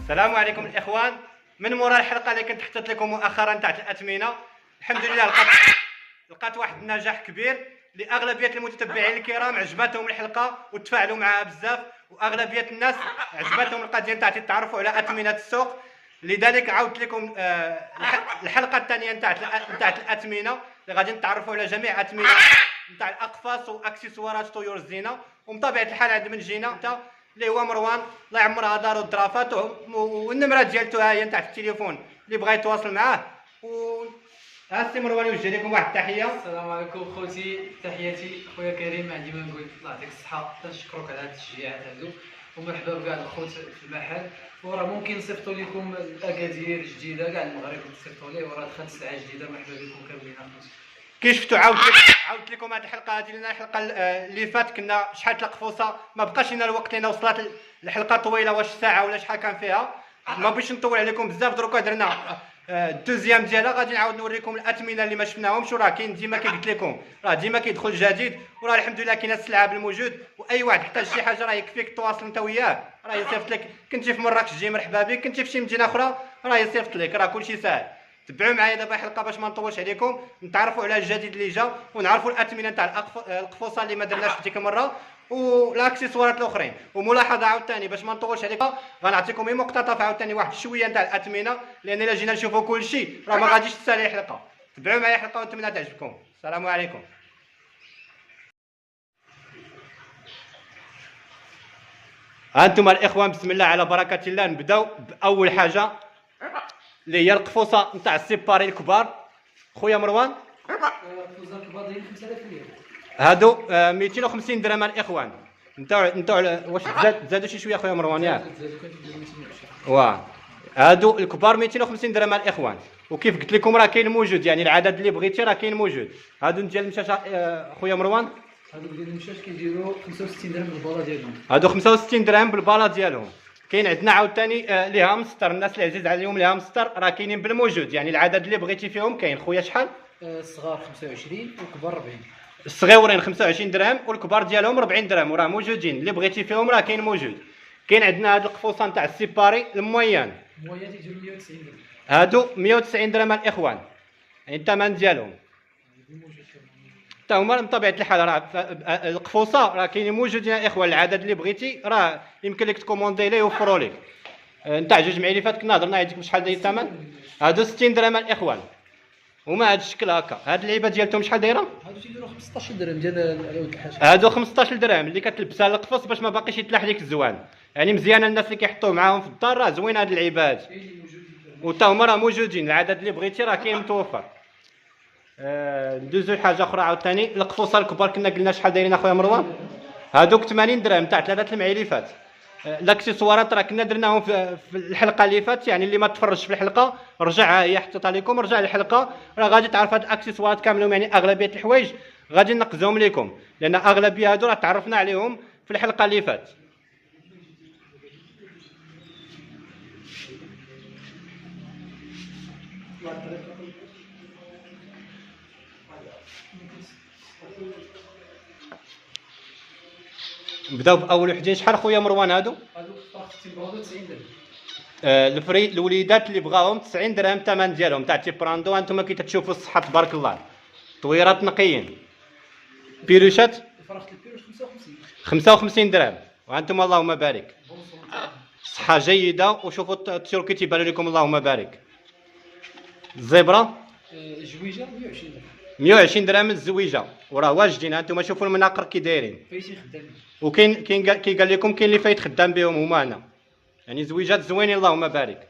السلام عليكم الاخوان. من مورا الحلقه اللي كنت حطيت لكم مؤخرا تاع الاثمنه، الحمد لله لقات واحد النجاح كبير لاغلبيه المتتبعين الكرام. عجبتهم الحلقه وتفاعلوا معها بزاف، واغلبيه الناس عجبتهم القضيه نتاع التعرف على اثمنه السوق. لذلك عاودت لكم الحلقه الثانيه نتاع الاثمنه اللي غادي نتعرفوا على جميع اثمنه نتاع الاقفاص واكسسوارات طيور الزينه. وبطبيعه الحال عند من جينا انت اللي هو مروان، الله يعمرها دارو الظرافات، والنمره ديالته ها هي نتاع التليفون اللي بغى يتواصل معاه. ها السي مروان يوجه لكم واحد التحيه. السلام عليكم خوتي، تحياتي خويا كريم. ما عندي ما نقول، الله يعطيك الصحه، تنشكرك على هاد التشجيعات هادو، ومرحبا بكاع الخوت في المحل. وراه ممكن نصيفطوا لكم الاكادير جديده كاع المغرب تصيفطوا ليه، وراه دخلت سلعه جديده. مرحبا بكم كاملين اخوتي. كي شفتوا عاودت لكم هذه الحلقه. هذه لنا الحلقه اللي فات كنا شحال القفوصه، ما بقاش لنا الوقت لنا، وصلت الحلقه طويله، واش ساعه ولا شحال كان فيها. ما بغيتش نطول عليكم بزاف. دروكا درنا الدوزيام ديالها، غادي نعاود نوريكم الاثمنه اللي ما شفناهمش. وراه كاين ديما كي قلت لكم، راه ديما كيدخل جديد، وراه الحمد لله كاينه السلعه بالموجود. واي واحد احتاج شي حاجه راه يكفيك تواصل انت وياه، راه يصيفط لك. كنتي في مراكش جي مرحبا بك، كنتي في شي مدينه اخرى راه يصيفط لك، راه كلشي ساهل. تبعوا معايا دابا حلقه باش ما نطولش عليكم، نتعرفوا على الجديد اللي جا، ونعرفوا الاثمنه تاع القفوصه اللي ما درناش ديك المره، والاكسسوارات الاخرين. وملاحظه عاوتاني باش ما نطولش عليكم، غنعطيكم غير مقتطف عاوتاني واحد شويه نتاع الاثمنه، لان الا جينا نشوفوا كل شيء راه ما غاديش تسالي الحلقه. تبعوا معايا حلقه ونتمنى تعجبكم. السلام عليكم. هانتم الاخوان، بسم الله على بركه الله. نبداو باول حاجه اللي هي القفوصه نتاع السيباري الكبار. خويا مروان، القفوصه الكبار دايرين 5000 ريال، هادو 250 درهم الاخوان. نتاع واش زادوا شي شويه خويا مروان ياك؟ واه هادو الكبار 250 درهم الاخوان. وكيف قلت لكم راه كاين موجود، يعني العدد اللي بغيتي راه كاين موجود. هادو ديال المشاش خويا مروان، هادو ديال المشاش كيديروا 65 درهم بالبالا ديالهم. هادو 65 درهم بالبالا ديالهم. كاين عندنا عاوتاني ليها مسطر، الناس اللي عزيز عليهم ليها مسطر راه كاينين بالموجود، يعني العدد اللي بغيتي فيهم كاين. خويا شحال؟ الصغار 25 والكبار 40. الصغيورين 25 درهم والكبار ديالهم 40 درهم، وراه موجودين. اللي بغيتي فيهم راه كاين موجود. كاين عندنا هاد القفوصه نتاع السيباري المويان، المويان تيجيو 190 درهم. هادو 190 درهم الاخوان، يعني الثمن ديالهم حتى هما بطبيعه الحال. راه القفوصه راه كاينين موجودين الاخوان. العدد اللي بغيتي راه يمكن لك تكوموندي ليه يوفروا لك. نتاع جوج معلفات كنا هضرنا عليك بشحال داير الثمن. هادو 60 درهم الاخوان، هما هاد الشكل هكا. هاد اللعيبه ديالتهم شحال دايره؟ هادو تيديروا 15 درهم ديال العود الحشا. هادو 15 درهم اللي كتلبسها للقفص باش ما باقيش يتلاح لك الزوان، يعني مزيانه. الناس اللي كيحطوه معاهم في الدار راه زوين هاد اللعيبه هادي، وتا هما راه موجودين. العدد اللي بغيتي راه كاين متوفر. ندوزو لحاجه اخرى عاوتاني. القفوصه الكبار كنا قلنا شحال دايرين اخويا مروان؟ هادوك 80 درهم تاع ثلاثه المعلفات. الاكسسوارات راه كنا درناهم في الحلقه اللي فاتت، يعني اللي ما تفرجش في الحلقه رجعها، هي حطيتها لكم، رجع للحلقه راه غادي تعرف هاد الاكسسوارات كاملهم. يعني اغلبيه الحوايج غادي نقزهم لكم، لان اغلبيه هادو راه تعرفنا عليهم في الحلقه اللي فاتت. نبداو باول وحدين. شحال خويا مروان هادو؟ هادو تيبغاو 90 درهم. الفري الوليدات اللي بغاهم 90 درهم الثمن ديالهم تاع تيبراندو. هانتوما كي تشوفوا الصحه تبارك الله، طويرات نقيين. بيروشات فرخت البيروش 55 55 درهم، وهانتوما اللهم بارك، صحه جيده. وشوفوا التركي تيبان لكم اللهم بارك. الزبره جويجه 120 درهم. 120 درهم الزويجه، وراه واجدين. هانتوما شوفوا المناقر كي دايرين، فايتين خدامين. وكاين كي قال لكم كاين اللي فايت خدام بهم هما هنا، يعني زويجات زوينين اللهم بارك.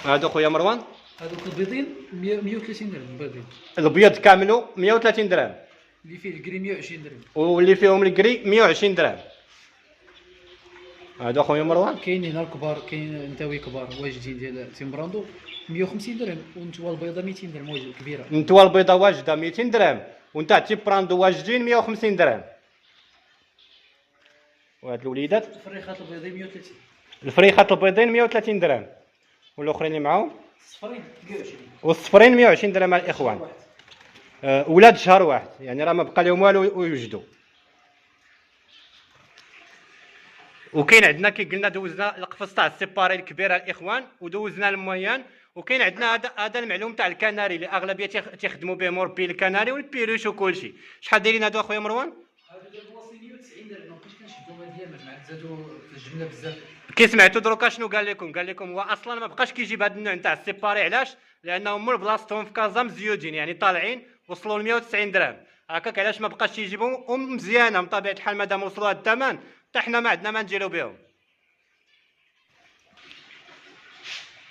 هادو خويا مروان هذوك البيضين 130 درهم بيضين. البيض كامله 130 درهم، اللي فيه الكري 120 درهم. واللي فيهم الكري 120 درهم. هادو اخويا مروان كاين هنا الكبار، كاين نتاوي كبار واجدين ديال تيمبراندو 150 درهم، ونتوى البيضه 200 درهم واجد كبيره. نتوى البيضه واجده 200 درهم، ونتاع تيبراندو واجدين 150 درهم. وهاد الوليدات الفريخات البيضين 130. الفريخات البيضين 130 درهم، والاخرين اللي معاهم الصفرين 120. والصفرين 120 درهم الاخوان. ولاد شهر واحد، يعني راه ما بقى لهم والو ويوجدوا. وكاين عندنا كي قلنا دوزنا القفص تاع السيباري الكبيره الاخوان، ودوزنا المويان، وكاين عندنا هذا المعلوم تاع الكناري اللي اغلبيه تيخدموا به مربي الكناري والبيروش وكلشي. شحال دايرين هادو اخويا مروان؟ هادو ديال بلاصي 190 درهم، مابقيتش كنشدو هاد اليامات مع زادو الجبنه بزاف. كي سمعتوا دروكا شنو قال لكم؟ قال لكم هو اصلا ما بقاش كيجيب هذا النوع تاع السيباري. علاش؟ لانهم من بلاصتهم في كازا مزيودين، يعني طالعين وصلوا ل 190 درهم. هكاك علاش ما بقاش يجيبهم مزيانه من طبيعه الحال مادام وصلوا هذا الثمن، حتى حنا ما عندنا ما نديروا بهم.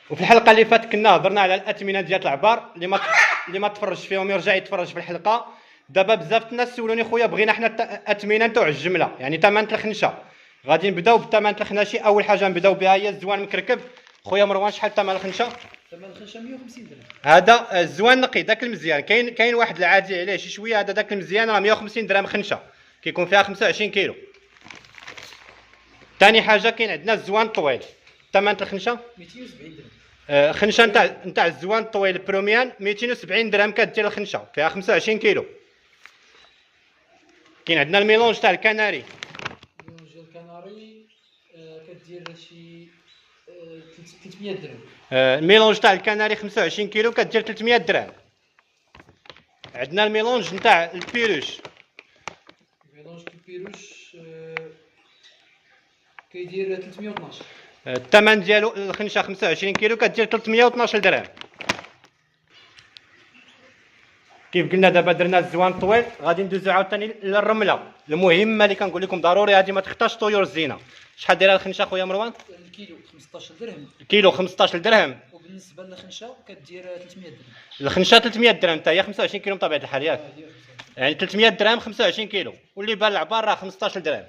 وفي الحلقه اللي فاتت كنا هضرنا على الاثمنه ديال العبار، اللي ما تفرجش فيهم يرجع يتفرج في الحلقه. دابا بزاف الناس سولوني خويا بغينا حنا الاثمنه تاع الجمله، يعني ثمن الخنشه. غادي نبداو بالثمن الخناشي. اول حاجه نبداو بها هي الزوان مكركب. خويا مروان شحال ثمن الخنشه؟ ثمن الخنشه 150 درهم. هذا الزوان نقي داك المزيان. كاين واحد العادي عليه شي شويه، هذا داك المزيان راه 150 درهم خنشه، كيكون فيها 25 كيلو. ثاني حاجه كاين عندنا الزوان الطويل. ثمن الخنشه 270 درهم. خنشه نتاع الزوان الطويل بروميان 270 درهم كدير الخنشه، فيها 25 كيلو. كاين عندنا الميلونج تاع الكناري. الميلونج ديال الكناري كدير شي 300 درهم. الميلونج تاع الكناري 25 كيلو كدير 300 درهم. عندنا الميلونج نتاع البيروش. الميلونج البيروش كيدير 312. الثمن ديالو الخنشه 25 كيلو كدير 312 درهم. كيف قلنا دابا درنا الزوان الطويل، غادي ندوزو عاوتاني للرمله المهمه اللي كنقول لكم ضروري هذه ما تخطاش طيور الزينه. شحال دايره الخنشه خويا مروان؟ الكيلو 15 درهم. الكيلو 15 درهم. وبالنسبه للخنشه كدير 300 درهم. الخنشه 300 درهم حتى هي 25 كيلو بطبيعه الحال ياك، يعني 300 درهم 25 كيلو. واللي بان العبار راه 15 درهم.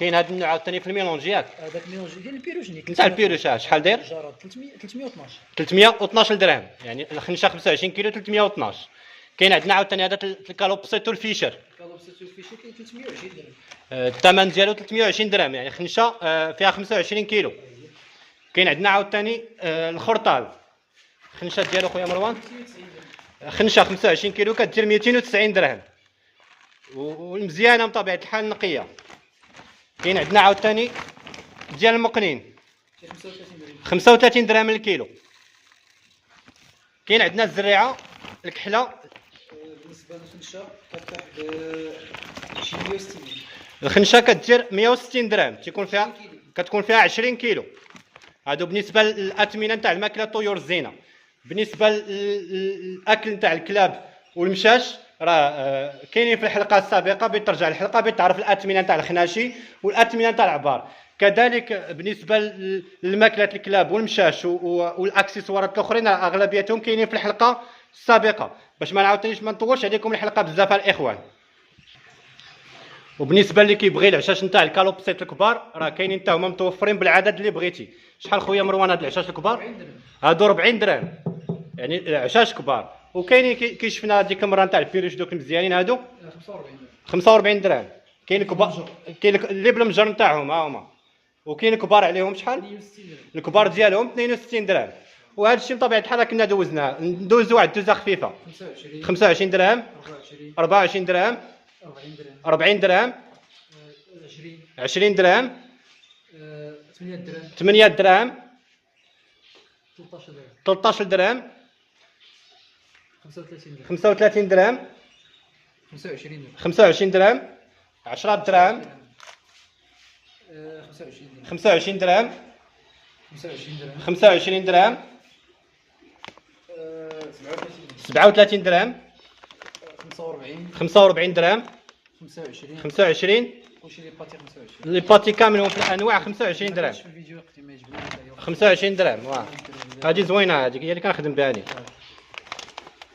كاين هذا النوع عاوتاني في الميلونج ياك، هذاك الميلونج ديال البيروش نتاع البيروش. شحال داير؟ 312. 312 درهم، يعني الخنشه 25 كيلو 312. كاين عندنا عاوتاني هذا الكالوبسيتو الفيشر. كالوبسيتو الفيشر كاين 320 درهم. الثمن ديالو 320 درهم، يعني خنشه فيها 25 كيلو. كاين عندنا عاوتاني الخرطال. الخنشه ديالو خويا مروان 290 درهم. خنشه 25 كيلو كدير 290 درهم، والمزيانه بطبيعه الحال نقيه. كاين عندنا عاوتاني ديال المقنين 35 درهم. 35 درهم الكيلو. كاين عندنا الزريعه الكحله. بالنسبه للخنشه كتباع شي 160. الخنشه كدير 160 درهم، كتكون فيها 20 كيلو. هادو بالنسبه للاثمنه نتاع الماكله طيور الزينه. بالنسبه للاكل نتاع الكلاب والمشاش راه كاينين في الحلقه السابقه، بترجع الحلقه بتعرف الاثمنه نتاع الخناشي والاثمنه نتاع العبار. كذلك بالنسبه للماكله الكلاب والمشاش والاكسسوارات الاخرين اغلبيتهم كاينين في الحلقه السابقه، باش ما نعاودنيش ما نطولش عليكم الحلقه بزاف الاخوان. وبالنسبه اللي كيبغي العشاش نتاع الكالوبسيت الكبار راه كاينين حتى هما متوفرين بالعدد اللي بغيتي. شحال خويا مروان هاد العشاش الكبار؟ 40 درهم. هادو 40 درهم، يعني العشاش كبار. وكاينين كي شفنا ديك المره نتاع البيروش دوك المزيانين هادو 45 درهم. 45 درهم. كاين كبار، كاين اللي بالمجر نتاعهم ها هما. وكاين كبار عليهم شحال؟ 62 درهم. الكبار ديالهم 62 درهم. وهذا الشيء بطبيعه الحال كنا دوزناه. ندوزو واحد الدوزه خفيفه 25 درهم، 24 درهم، 40 درهم، 20 درهم، 8 درهم، 13 درهم، 35 درهم، 25 درهم، 10 درهم، 25 درهم، 25 درهم، 37 درهم، 45 درهم، 25 وشي لي باتي 25. لي باتي كاملهم في الانواع 25 درهم. في الفيديو وقت ما يعجبني 25 درهم واه. هذه زوينه، هذيك هي اللي كنخدم بها انا.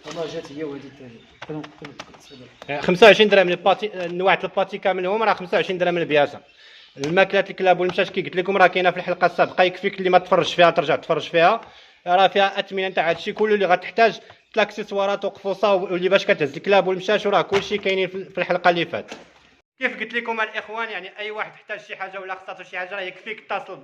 والله جات هي وهذه الثاني 25 درهم الباتي، انواع الباتي كاملهم راه 25 درهم البياسه. الماكلات الكلاب والمشاش كي قلت لكم راه كاينه في الحلقه السابقه، يكفيك اللي ما تفرج فيها ترجع تفرج فيها، راه فيها اثمنه تاع هادشي كله اللي غتحتاج، الاكسسوارات وقفوصه واللي باش كتهز الكلاب والمشاش، وراه كلشي كاينين في الحلقه اللي فاتت. كيف قلت لكم الاخوان، يعني اي واحد احتاج شي حاجه ولا خصاتو شي حاجه راه يكفيك اتصل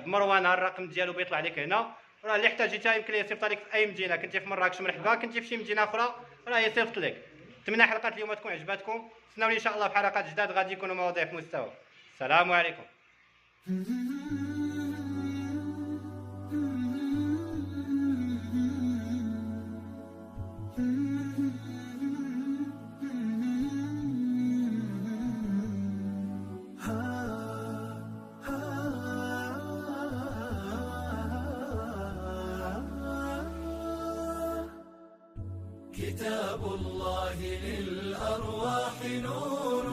بمروان، الرقم ديالو بيطلع لك هنا، راه اللي احتاجيتها يمكن يصيفط لك في اي مدينه، كنتي في مراكش مرحبا، كنتي في شي مدينه اخرى راه يصيفط لك. نتمنى حلقه اليوم تكون عجباتكم، استناوني ان شاء الله في حلقات جداد غادي يكونوا مواضيع في مستوى. السلام عليكم. كتاب الله للأرواح نور،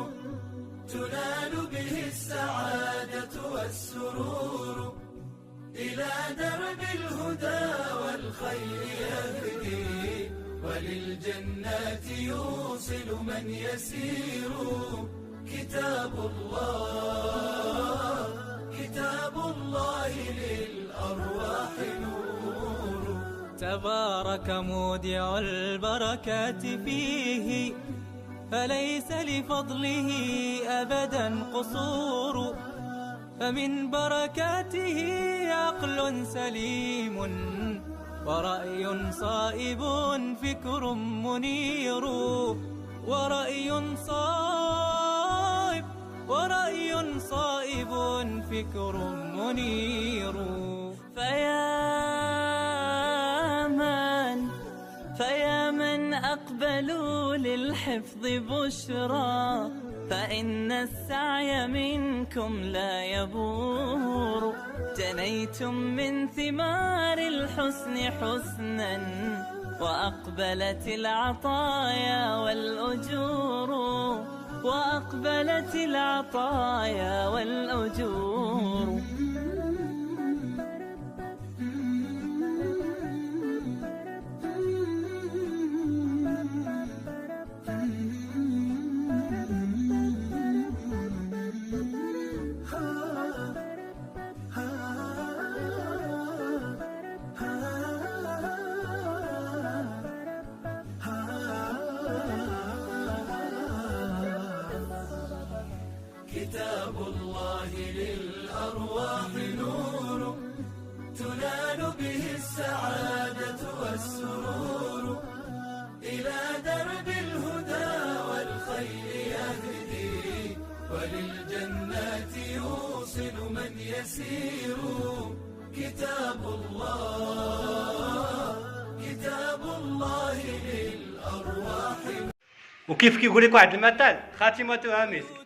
تنال به السعادة والسرور، إلى درب الهدى والخير يهدي، وللجنات يوصل من يسير. كتاب الله للأرواح نور. تبارك مودع البركات فيه، فليس لفضله أبدا قصور، فمن بركاته عقل سليم، ورأي صائب فكر منير، ورأي صائب فكر منير. فيا من أقبلوا للحفظ بشرى، فإن السعي منكم لا يبور، جنيتم من ثمار الحسن حسنا، وأقبلت العطايا والأجور. كتاب الله للأرواح نور، تنال به السعادة والسرور، إلى درب الهدى والخير يهدي، وللجنات يوصل من يسير. كتاب الله للأرواح. وكيف كيقول لك واحد المثل خاتمتها مسك،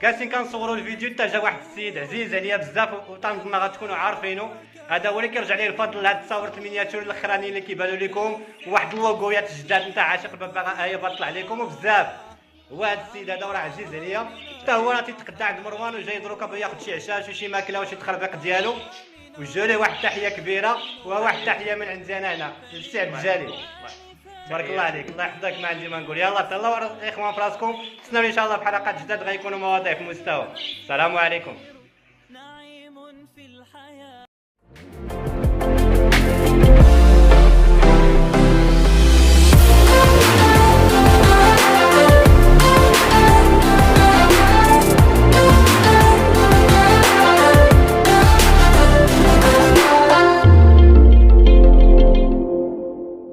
جالسين كنصوروا الفيديو حتى جا واحد السيد عزيز عليا بزاف، وتنظن غتكونوا عارفينه، هذا هو اللي كيرجع ليه الفضل لهاد التصاورات المينياتور الاخرانيين اللي كيبانوا لكم، وواحد اللوغويات جداد نتاع عاشق الببغاء هي بطلع لكم وبزاف. هو هذا السيد هذا راه عزيز عليا، حتى هو راه تيتقدى عند مروان وجاي دروكا بغا ياخذ شي عشاش وشي ماكله وشي تخربيق ديالو، وجاو ليه واحد التحيه كبيره، وواحد التحيه من عندنا هنا للسي عبد الجليل. بارك الله عليك، الله يحفظك، ما عندي ما نقول. يلا تهلاو الاخوان في راسكم، استناوني ان شاء الله في حلقات جداد غيكونوا مواضيع في مستوى. السلام عليكم.